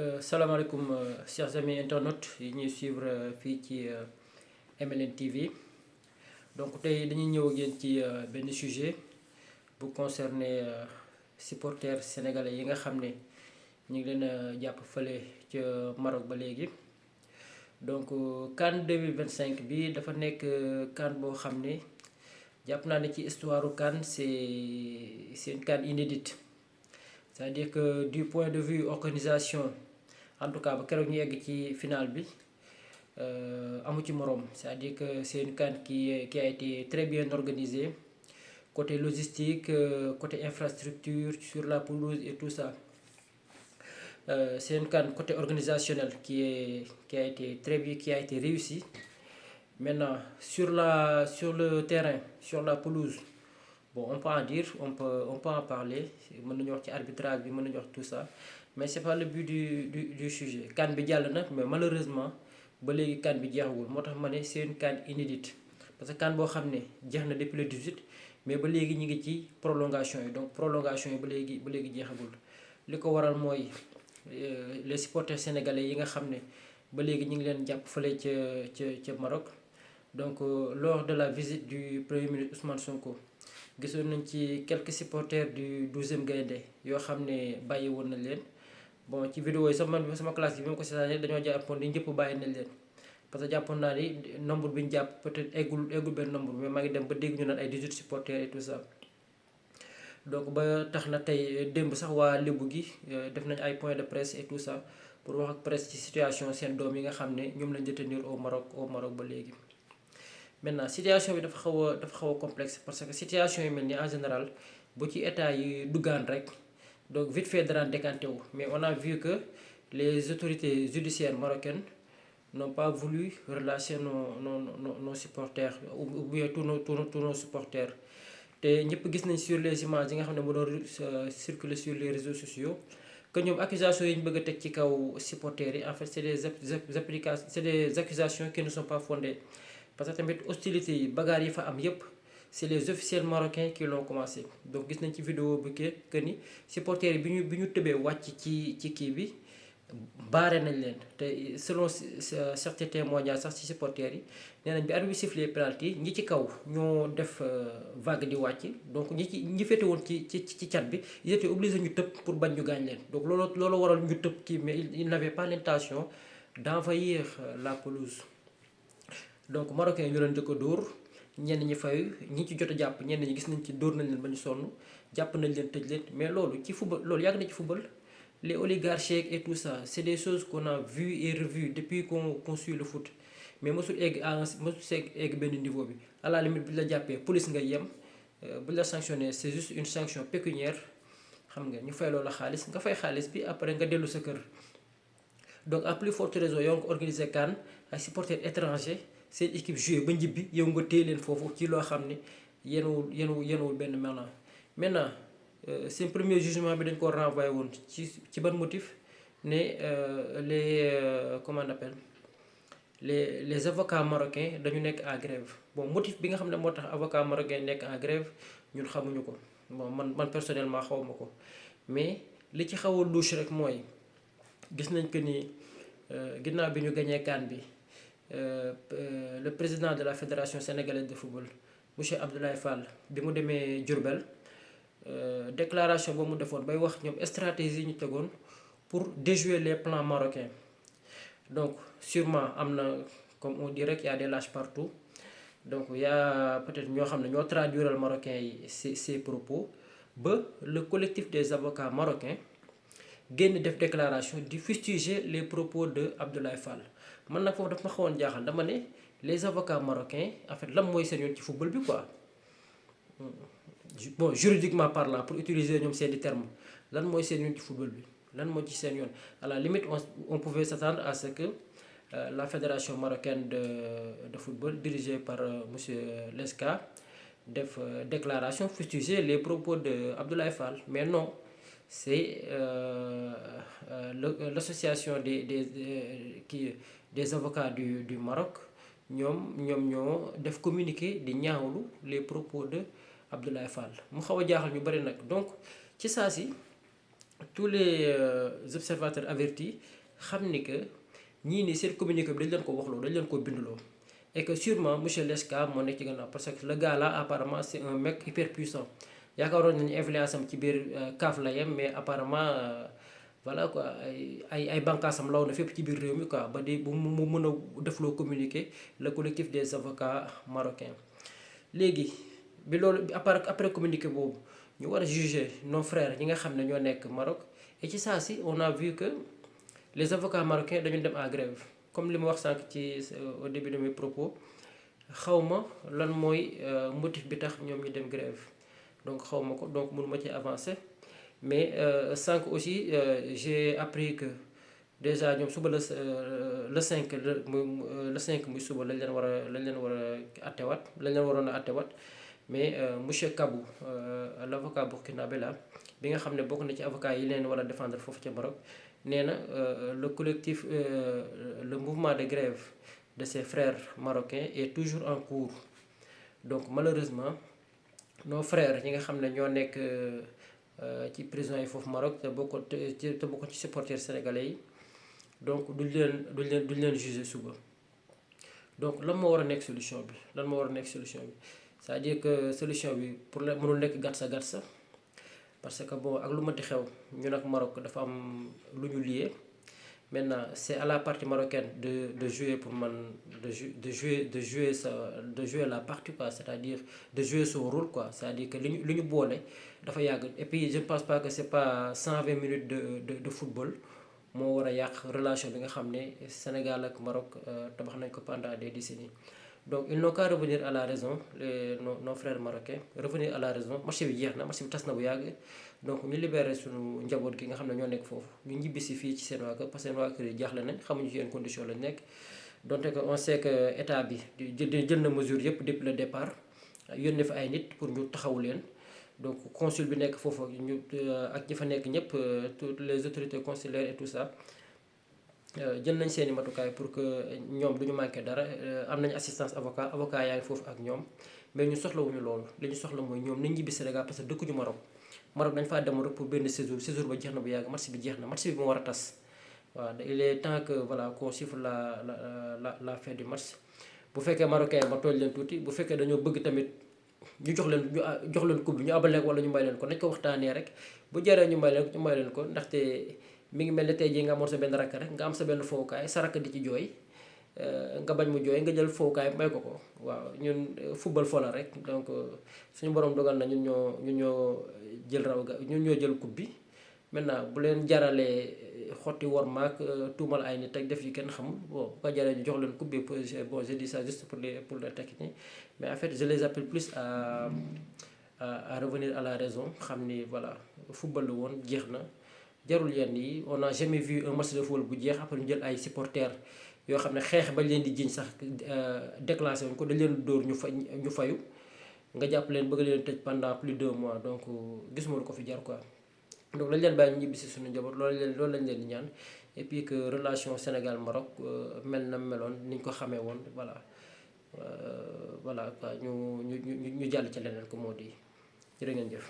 Salaamaaleykum chers amis internautes yi ñuy suivre fii ci MLN TV donc tey dañuy ñëw ak yéen ci benn sujet bu concerné supporters sénégalais yi nga xam ne ñu ngi leen a jàpp fële ca Maroc ba léegi. donc CAN 2025 bi dafa nekk CAN boo xam ne jàpp naa ne ci histoire u CAN c'est une CAN inédite. C'est-à-dire que du point de vue organisation en tout cas ba keroog ñu yegg ci finale bi amu ci moroom. C'est-à-dire que c'est une CAN qui a été très bien organisée côté logistique, côté infrastructure sur la pelouse et tout ça. C'est une CAN côté organisationnel qui a été très bien, qui a été réussi. Maintenant sur le terrain, sur la pelouse, bon on peut en dire, on peut en parler, mën nañu wax ci arbitrage bi, mën nañu wax tout ça, mais c'est pas le but du sujet. CAN bi jàll na mais malheureusement ba léegi CAN bi jeexagul, moo tax ma ne c'est une CAN inédite parce que CAN boo xam ne jeex na depuis le 18 mais ba léegi ñu ngi ci prolongation yi. Donc prolongation yi ba léegi jeexagul. Li ko waral mooy les supporters sénégalais yi nga xam ne ba léegi ñu ngi leen jàpp fële ca Maroc. Donc lors de la visite du premier ministre Ousmane Sonko gisoon nañ ci quelques supporters du 12e Gaïndé yoo xam ne bàyyi woon nañ leen. Bon ci vidéo yi sama classe bi ma ko seetaanee dañoo jàppoon ni ñëpp bàyyi nañ leen parce que jàppoon naa ni nombre bi ñu jàpp peut-être eggul benn nombre, mais maa ngi dem ba dégg ñu naan ay 18 supporters et tout ça. Donc ba tax na tey démb sax waa Lébu gi def nañ ay points de presse et tout ça pour wax ak presse ci situation seen doom yi nga xam ne ñoom lañ détenir au Maroc ba léegi. Maintenant situation bi dafa xaw a complexe parce que situation yi mel ni en général bu ci état yi duggaan rek donc vite fait dara décanté wu, mais on a vu que les autorités judiciaires marocaines n'ont pas voulu relâcher nos supporters ou bien tous nos supporters. te ñëpp gis nañ sur les images yi nga xam ne mu doon circuler sur les réseaux sociaux que ñoom accusations yi ñu bëgg a teg ci kaw supporters yi en fait c'est des accusations qui ne sont pas fondées. Parce que tamit hostilité yi bagarre yi fa am yépp c'est les officiels marocains qui l'ont commencé. Donc gis nañ ci vidéo bi que ni supporters yi bi ñu tëbee wàcc ci kii bi baare nañ leen te selon certains témoignages sax ci supporters yi nee nañ bi arbitre bi sifflé penalty ñi ci kaw ñoo def vague di wàcc, donc ñi féete woon ci cat bi ils étaient obligés ñu tëb pour bañ ñu gaañ leen. Donc loolu waral ñu tëb kii, mais ils n'avaient pas l'intention d'envahir la pelouse. Donc marocains yi ñu leen jëkk a dóor, ñenn ñi fayu, ñi ci jot a jàpp ñenn ñi gis nañ ci dóor nañ leen ba ñu sonn, jàpp nañ leen tëj leen. Mais loolu ci football, loolu yàgg na ci football. Les oligarchies et tout ça c'est des choses qu'on a vu et revu depuis qu'on suit le foot, mais mosul egg benn niveau bi. À la limite bu la jàppee police nga yem, bu la sanctionné c'est juste une sanction pécuniaire, xam nga ñu fay loola xaalis nga fay xaalis bi après nga dellu sa kër. Donc à plus forte raison yow nga organisé CAN ay supporters étrangers seen équipe joué ba njibbi yow nga téye leen foofu ci loo xam ne yenuwul benn maintenant seen premier jugement bi dañ ko renvoyé woon ci ban motif ne comment on appelle les avocats marocains dañu nekk en grève. Bon motif bi nga xam ne moo tax avocats marocains nekk en grève ñun xamuñu ko, bon man personnellement xawma ko, mais li ci xaw a louche rek mooy gis nañ que ni ginnaaw bi ñu gañee CAN bi le président de la fédération sénégalaise de football monsieur Abdoulaye Fall bi mu demee Diourbel déclaration ba mu defoon bay wax ñoom stratégie ñu tegoon pour déjouer les plans marocains. Donc sûrement am na, comme on dirait qu'il y a des lâches partout, donc il y a peut-être ñoo xam ne ñoo traduiral marocains yi ces propos ba le collectif des avocats marocains génn def déclaration di fustiger les propos de Abdoulaye Fall. Man nag foofu daf ma xawoon jaaxal, dama ne les avocats marocains en fait lan mooy seen yoon ci football bi quoi. Bon juridiquement parlant pour utiliser ñoom seeni termes lan mooy seen yoon ci football bi, lan moo ci seen yoon. À la limite on pouvait s'attendre à ce que la fédération marocaine de football dirigée par monsieur Leska def déclaration fustiger les propos de Abdoulaye Fall, mais non, c'est l'association des avocats du Maroc ñoom ñoo def communiqué di ñaawlu les propos de Abdoulaye Fall. Mu xaw a jaaxal ñu bari nag. Donc ci saa si tous les observateurs avertis xam ni que ñii ni seen communiqué bi dañ leen ko waxloo dañ leen ko bindloo et que sûrement monsieur Leska moo nekk ci gannaaw parce que le gars là apparemment c'est un mec hyper puissant yaakaaroon nañu influence am ci biir CAF la yem mais apparemment voilà quoi ay bànqaasam law na fépp ci biir réew mi quoi ba di bu mu mën a defloo communiqué le collectif des avocats marocains. léegi bi loolu après communiqué boobu ñu war a juger nos frères ñi nga xam ne ñoo nekk Maroc et ci saa si on a vu que les avocats marocains dañu dem en grève comme li ma wax sànq ci au début de mes propos xawma lan mooy motif bi tax ñoom ñu dem grève donc xawma ko donc mënuma ci avancer mais sànq aussi j'ai appris que déjà ñoom suba le 5 le 5 muy suba lañ leen war a attewaat lañ leen waroon a attewaat mais monsieur Kabou l'avocat burkinabé là bi nga xam ne bokk na ci avocat yi leen war a défendre foofu ca Maroc nee na le collectif le mouvement de grève de ses frères marocains est toujours en cours donc malheureusement nos frères ñi nga xam ne ñoo nekk ci prison yi foofu Maroc te bokk ci supporters sénégalais yi donc duñ leen juger suba donc lan moo war a nekk solution bi c'est-à-dire que solution bi pour la mënul nekk gatsa parce que bon ak lu mënti xew ñun ak Maroc dafa am lu ñu lié maintenant c'est à la partie marocaine de jouer pour man de jouer la partie quoi, c'est-à-dire de jouer son rôle quoi, c'est-à-dire que li ñu boole dafa yàgg et puis je ne pense pas que c'est pas 120 minutes de football moo war a yàq relation bi nga xam ne Sénégal ak Maroc tabax nañ ko pendant des décennies. donc ils n'ont qu'à revenir à la raison nos frères marocains revenir à la raison. match bi jeex na, match bi tas na bu yàgg, donc ñu libéré suñu njaboot gi nga xam ne ñoo nekk foofu ñu ñibbisi fii ci seen waa kër parce que seen waa kër yi jaaxle nañ, xamuñu ci yenn condition lañ nekk. donte que on sait que état bi jël na mesure yëpp depuis le départ yónnee fa ay nit pour ñu taxawu leen. donc consul bi nekk foofu ñu ak ñi fa nekk ñëpp toutes les autorités consulaires et tout ça jël nañ seeni matukaay pour que ñoom duñu manqué dara. am nañ assistance avocat yaa ngi foofu ak ñoom, mais ñu soxlawuñu loolu. li ñu soxla mooy ñoom nañ ñibbi Sénégal parce que dëkkuñu Maroc dañ faa demoon rek pour benn séjour ba jeex na bu yàgg, match bi jeex na, match bi moo war a tas. waaw il est temps que voilà qu'on suive la fin du match. bu fekkee marocain ma tooñ leen tuuti, bu fekkee dañoo bëgg tamit ñu jox leen coupe bi ñu abal leen wala ñu may leen ko, nañ ko waxtaanee rek bu jaree ñu may leen ko ndaxte mi ngi mel ne tey jii nga amoon sa benn rakk rek nga am sa benn fowukaay sa rakk di ci jooy nga bañ mu jooy nga jël fowukaay may ko. waaw ñun football fo la rek, donc suñu borom dogal na ñun ñoo jël ñun ñoo jël coupe bi. maintenant bu leen jaralee xotti war maak tuumal ay nit ak def yi kenn xamul, bon bu ko jaree ñu jox leen coupe bi. bon je dis ça juste pour les techniques, mais en fait je les appelle plus à revenir à la raison, xam ni voilà football la woon jeex na, jarul yenn yi. on n'a jamais vu un match de football bu jeex après ñu jël ay supporters yoo xam ne xeex bañ leen di jiñ sax déclenché wuñ ko, dañ leen dóor ñu fayu nga jàpp leen bëgg leen tëj pendant plus de 2 mois, donc gisuma lu ko fi jar quoi. donc lañ leen bàyyi ñu ñibbi si suñu njaboot, loolu lañ leen di ñaan, et puis que relation Sénégal Maroc mel na meloon ni ñu ko xamee woon. voilà quoi ñu jàll ci leneen ko moo di jërë ngeen jëf.